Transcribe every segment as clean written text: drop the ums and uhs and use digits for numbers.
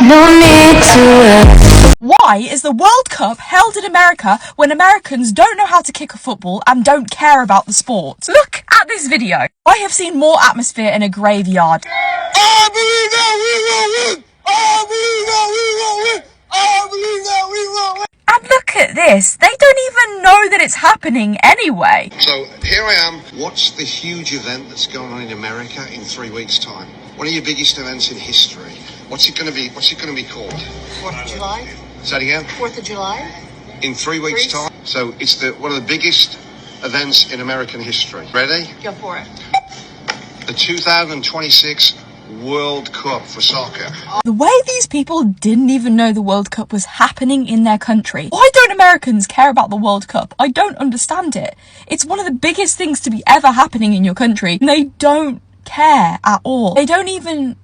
No need to. Why is the World Cup held in America when Americans don't know how to kick a football and don't care about the sport? Look at this video. I have seen more atmosphere in a graveyard. I believe that we will win! I believe that we will win! I believe that we will win! And look at this. They don't even know that it's happening anyway. So here I am. What's the huge event that's going on in America in 3 weeks' time? One of your biggest events in history. What's it going to be? What's it going to be called? 4th of July. Say that again. 4th of July. In 3 weeks' time. So it's one of the biggest events in American history. Ready? Go for it. The 2026 World Cup for soccer. The way these people didn't even know the World Cup was happening in their country. Why don't Americans care about the World Cup? I don't understand it. It's one of the biggest things to be ever happening in your country, and they don't care at all. They don't even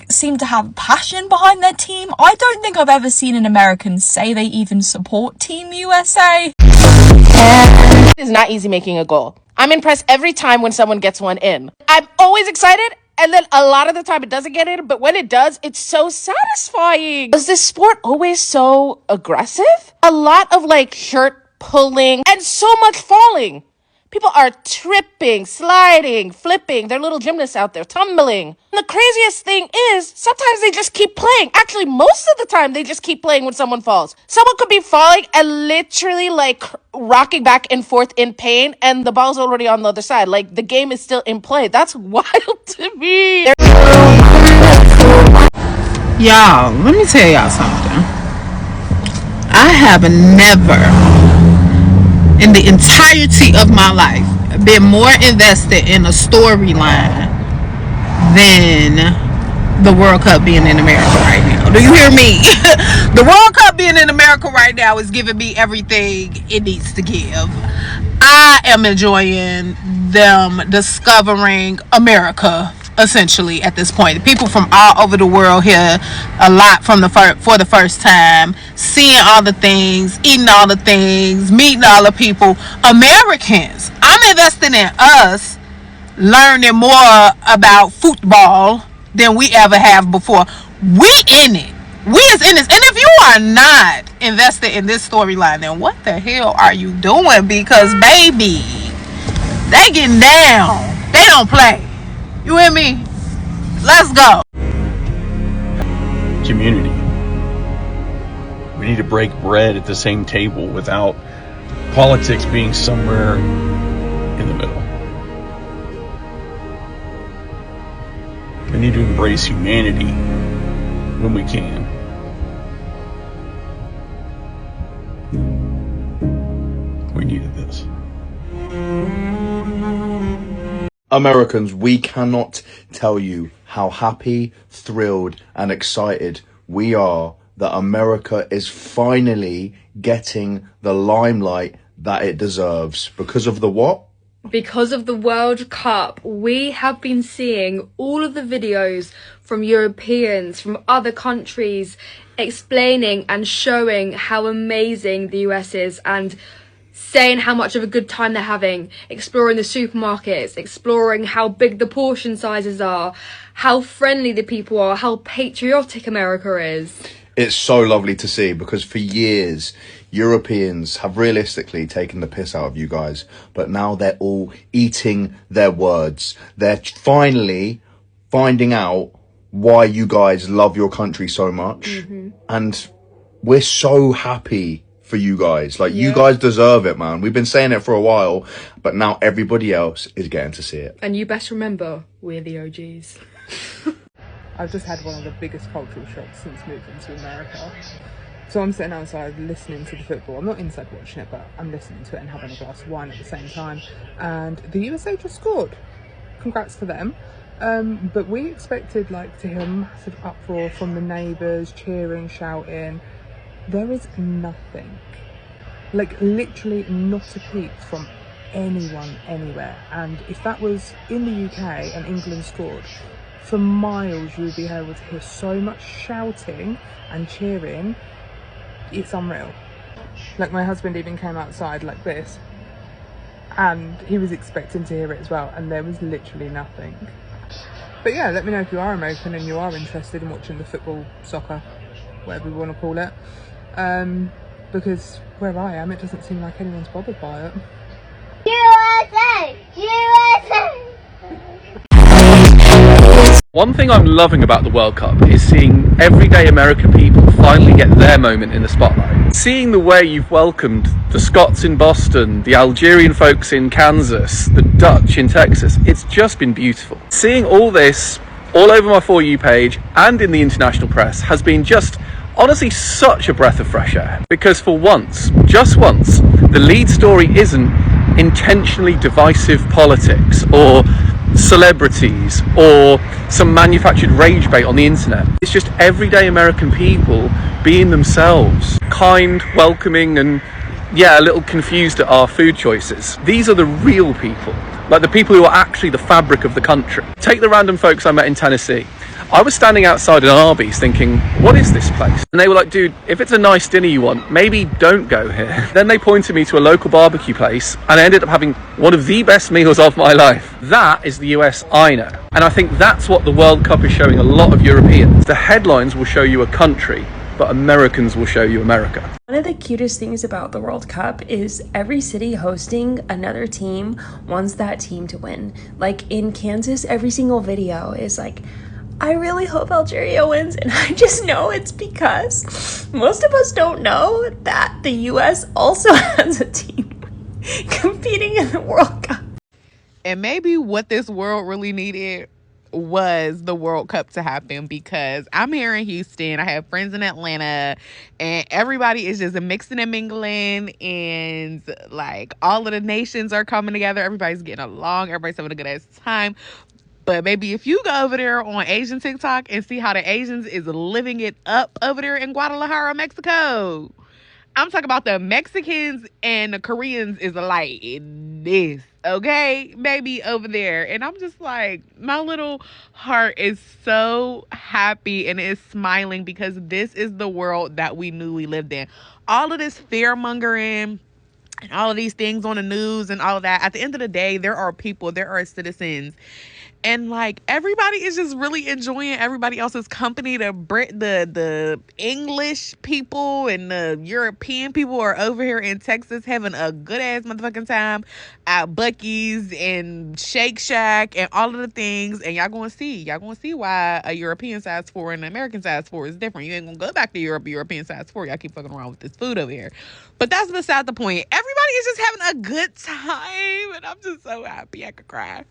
seem to have passion behind their team. I don't think I've ever seen an American say they even support Team USA. It is not easy making a goal. I'm impressed every time when someone gets one in. I'm always excited, and then a lot of the time it doesn't get in, but when it does, it's so satisfying. Was this sport always so aggressive? A lot of shirt pulling and so much falling. People are tripping, sliding, flipping. They're little gymnasts out there, tumbling. And the craziest thing is, sometimes they just keep playing. Actually, most of the time, they just keep playing when someone falls. Someone could be falling and literally, rocking back and forth in pain, and the ball's already on the other side. The game is still in play. That's wild to me. Y'all, let me tell y'all something. I have never, in the entirety of my life, been more invested in a storyline than the World Cup being in America right now. Do you hear me? The World Cup being in America right now is giving me everything it needs to give. I am enjoying them discovering America, essentially, at this point. People from all over the world here a lot for the first time, seeing all the things, eating all the things, meeting all the people. Americans, I'm investing in us learning more about football than we ever have before. We in it. We is in this. And if you are not invested in this storyline, then what the hell are you doing? Because baby, they getting down. They don't play. You hear me? Let's go. Community. We need to break bread at the same table without politics being somewhere in the middle. We need to embrace humanity when we can. We needed this. Americans, we cannot tell you how happy, thrilled, and excited we are that America is finally getting the limelight that it deserves. Because of the what? Because of the World Cup. We have been seeing all of the videos from Europeans, from other countries, explaining and showing how amazing the US is and saying how much of a good time they're having, exploring the supermarkets, exploring how big the portion sizes are, how friendly the people are, how patriotic America is. It's so lovely to see, because for years, Europeans have realistically taken the piss out of you guys, but now they're all eating their words. They're finally finding out why you guys love your country so much. And we're so happy for you guys. You guys deserve it, man. We've been saying it for a while, but now everybody else is getting to see it. And you best remember, we're the OGs. I've just had one of the biggest cultural shocks since moving to America. So I'm sitting outside listening to the football. I'm not inside watching it, but I'm listening to it and having a glass of wine at the same time. And the USA just scored. Congrats to them. But we expected to hear a massive uproar from the neighbours, cheering, shouting. There is nothing. Literally not a peep from anyone anywhere. And if that was in the UK and England scored, for miles you would be able to hear so much shouting and cheering. It's unreal. My husband even came outside like this, and he was expecting to hear it as well, and there was literally nothing. But yeah, let me know if you are American and you are interested in watching the football, soccer. whatever we want to call it. Because where I am, it doesn't seem like anyone's bothered by it. USA! USA! One thing I'm loving about the World Cup is seeing everyday American people finally get their moment in the spotlight. Seeing the way you've welcomed the Scots in Boston, the Algerian folks in Kansas, the Dutch in Texas, it's just been beautiful. Seeing all this all over my For You page and in the international press has been just honestly such a breath of fresh air. Because for once, just once, the lead story isn't intentionally divisive politics or celebrities or some manufactured rage bait on the internet. It's just everyday American people being themselves, kind, welcoming, and yeah, a little confused at our food choices. These are the real people, like the people who are actually the fabric of the country. Take the random folks I met in Tennessee. I was standing outside an Arby's thinking, what is this place? And they were like, dude, if it's a nice dinner you want, maybe don't go here. Then they pointed me to a local barbecue place and I ended up having one of the best meals of my life. That is the US I know. And I think that's what the World Cup is showing a lot of Europeans. The headlines will show you a country, but Americans will show you America. One of the cutest things about the World Cup is every city hosting another team wants that team to win. Like in Kansas, every single video is like, I really hope Algeria wins, and I just know it's because most of us don't know that the US also has a team competing in the World Cup. And maybe what this world really needed was the World Cup to happen, because I'm here in Houston, I have friends in Atlanta, and everybody is just mixing and mingling, and like all of the nations are coming together, everybody's getting along, everybody's having a good ass time. But maybe if you go over there on Asian TikTok and see how the Asians is living it up over there in Guadalajara, Mexico. I'm talking about the Mexicans and the Koreans is like this, okay? Maybe over there. And I'm just like, my little heart is so happy and is smiling because this is the world that we knew we lived in. All of this fear mongering and all of these things on the news and all of that. At the end of the day, there are people, there are citizens. And like everybody is just really enjoying everybody else's company. The English people and the European people are over here in Texas having a good ass motherfucking time at Buc-ee's and Shake Shack and all of the things. And y'all gonna see why a European size 4 and an American size 4 is different. You ain't gonna go back to European size 4. Y'all keep fucking around with this food over here. But that's beside the point. Everybody is just having a good time, and I'm just so happy I could cry.